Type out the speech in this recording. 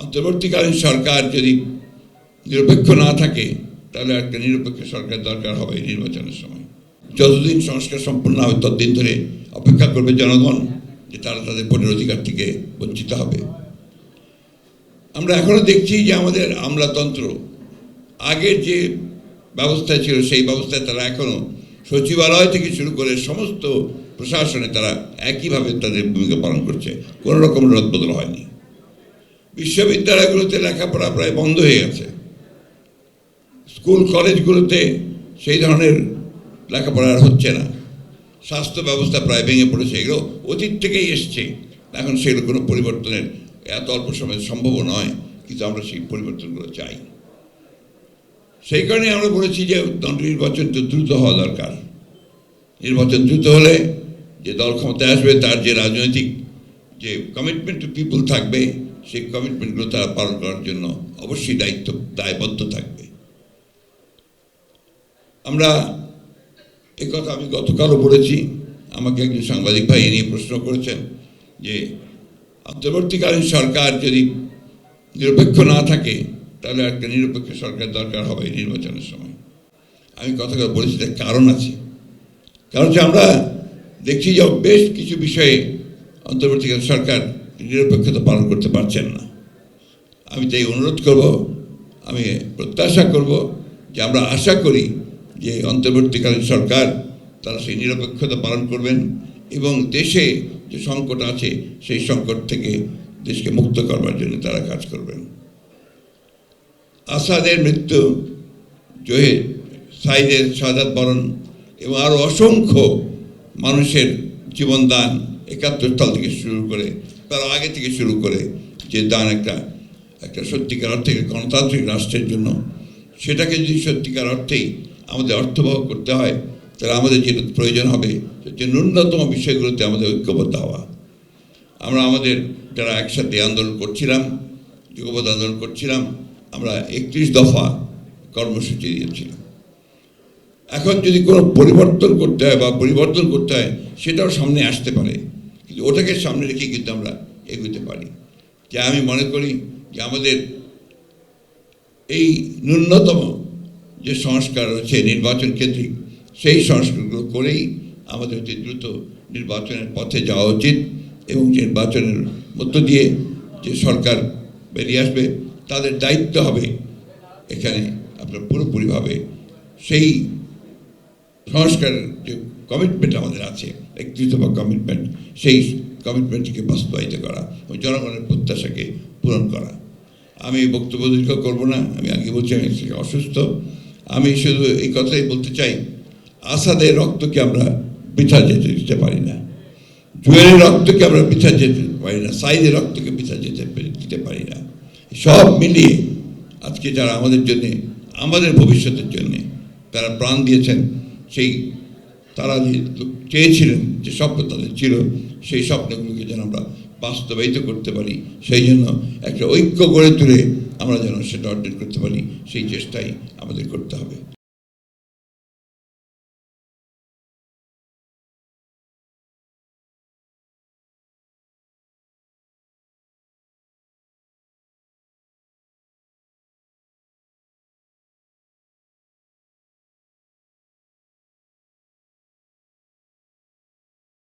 অন্তর্বর্তীকালীন সরকার যদি নিরপেক্ষ না থাকে তাহলে একটা নিরপেক্ষ সরকার দরকার হবে নির্বাচনের সময়। যতদিন সংস্কার সম্পূর্ণ হবে ততদিন ধরে অপেক্ষা করবে জনগণ যে তারা তাদের ভোটের অধিকার থেকে বঞ্চিত হবে। আমরা এখনো দেখছি যে আমাদের আমলাতন্ত্র আগের যে ব্যবস্থায় ছিল সেই ব্যবস্থায় তারা এখনো সচিবালয় থেকে শুরু করে সমস্ত প্রশাসনে তারা একইভাবে তাদের ভূমিকা পালন করছে, কোনো রকম রদবদল হয়নি। বিশ্ববিদ্যালয়গুলোতে লেখাপড়া প্রায় বন্ধ হয়ে গেছে, স্কুল কলেজগুলোতে সেই ধরনের লেখাপড়া আর হচ্ছে না, স্বাস্থ্য ব্যবস্থা প্রায় ভেঙে পড়েছে। এগুলো অতীত থেকেই এসছে, এখন সেগুলো কোনো পরিবর্তনের এত অল্প সময়ে সম্ভব নয়, কিন্তু আমরা সেই পরিবর্তনগুলো চাই। সেই কারণে আমরা বলেছি যে নির্বাচন তো দ্রুত হওয়া দরকার। নির্বাচন দ্রুত হলে যে দল ক্ষমতায় আসবে তার যে রাজনৈতিক যে কমিটমেন্ট টু পিপল থাকবে, সেই কমিটমেন্টগুলো তারা পালন করার জন্য অবশ্যই দায়বদ্ধ থাকবে। আমরা কথা আমি গতকালও বলেছি, আমাকে একজন সাংবাদিক ভাই নিয়ে প্রশ্ন করেছেন যে অন্তর্বর্তীকালীন সরকার যদি নিরপেক্ষ না থাকে তাহলে একটা নিরপেক্ষ সরকার দরকার হবে নির্বাচনের সময়। আমি কথাটা বলেছি, তার কারণ আছে। কারণ হচ্ছে আমরা দেখছি যে বেশ কিছু বিষয়ে অন্তর্বর্তীকালীন সরকার নিরপেক্ষতা পালন করতে পারছেন না। আমি তাই অনুরোধ করব, আমি প্রত্যাশা করব যে আমরা আশা করি যে অন্তর্বর্তীকালীন সরকার তারা সেই নিরপেক্ষতা পালন করবেন এবং দেশে যে সংকট আছে সেই সংকট থেকে দেশকে মুক্ত করবার জন্য তারা কাজ করবেন। আসাদের মৃত্যু, জহির সাইদের শাহাদাত বরণ এবং আরও অসংখ্য মানুষের জীবনদান ৭১ সাল থেকে শুরু করে তার আগে থেকে শুরু করে যে দান একটা সত্যিকার অর্থে গণতান্ত্রিক রাষ্ট্রের জন্য, সেটাকে যদি সত্যিকার অর্থেই আমাদের অর্থবহ করতে হয় তাহলে আমাদের যেটা প্রয়োজন হবে যে ন্যূনতম বিষয়গুলোতে আমাদের ঐক্যবদ্ধ হওয়া। আমরা আমাদের যারা একসাথে আন্দোলন করছিলাম, যুগপৎ আন্দোলন করছিলাম, আমরা ৩১ দফা কর্মসূচি দিয়েছিলাম। এখন যদি কোনো পরিবর্তন করতে হয় বা পরিবর্তন করতে হয় সেটাও সামনে আসতে পারে, কিন্তু ওটাকে সামনে রেখে কিন্তু আমরা এগোতে পারি। যে আমি মনে করি যে আমাদের এই ন্যূনতম যে সংস্কার রয়েছে নির্বাচন কেন্দ্রিক, সেই সংস্কারগুলো করেই আমাদের অতি দ্রুত নির্বাচনের পথে যাওয়া উচিত এবং নির্বাচনের মধ্য দিয়ে যে সরকার বেরিয়ে আসবে তাদের দায়িত্ব হবে এখানে আপনার পুরোপুরিভাবে সেই সংস্কারের যে কমিটমেন্ট আমাদের আছে, ৩১ দফা কমিটমেন্ট, সেই কমিটমেন্টটিকে বাস্তবায়িত করা ও জনগণের প্রত্যাশাকে পূরণ করা। আমি বক্তব্য দীর্ঘ করবো না, আমি আগে বলছি আমি অসুস্থ। আমি শুধু এই কথাই বলতে চাই, আসাদের রক্তকে আমরা বৃথা যেতে দিতে পারি না, জুয়েলের রক্তকে আমরা বৃথা যেতে পারি না, সাইদের রক্তকে বৃথা দিতে পারি না। সব মিলিয়ে আজকে যারা আমাদের জন্যে, আমাদের ভবিষ্যতের জন্যে তারা প্রাণ দিয়েছেন, সেই তারা যে চেয়েছিলেন, যে স্বপ্ন তাদের ছিল, সেই স্বপ্নগুলোকে যেন আমরা বাস্তবায়িত করতে পারি, সেই জন্য একটা ঐক্য গড়ে তুলে আমরা যেন সেটা অর্জন করতে পারি, সেই চেষ্টাই আমাদের করতে হবে।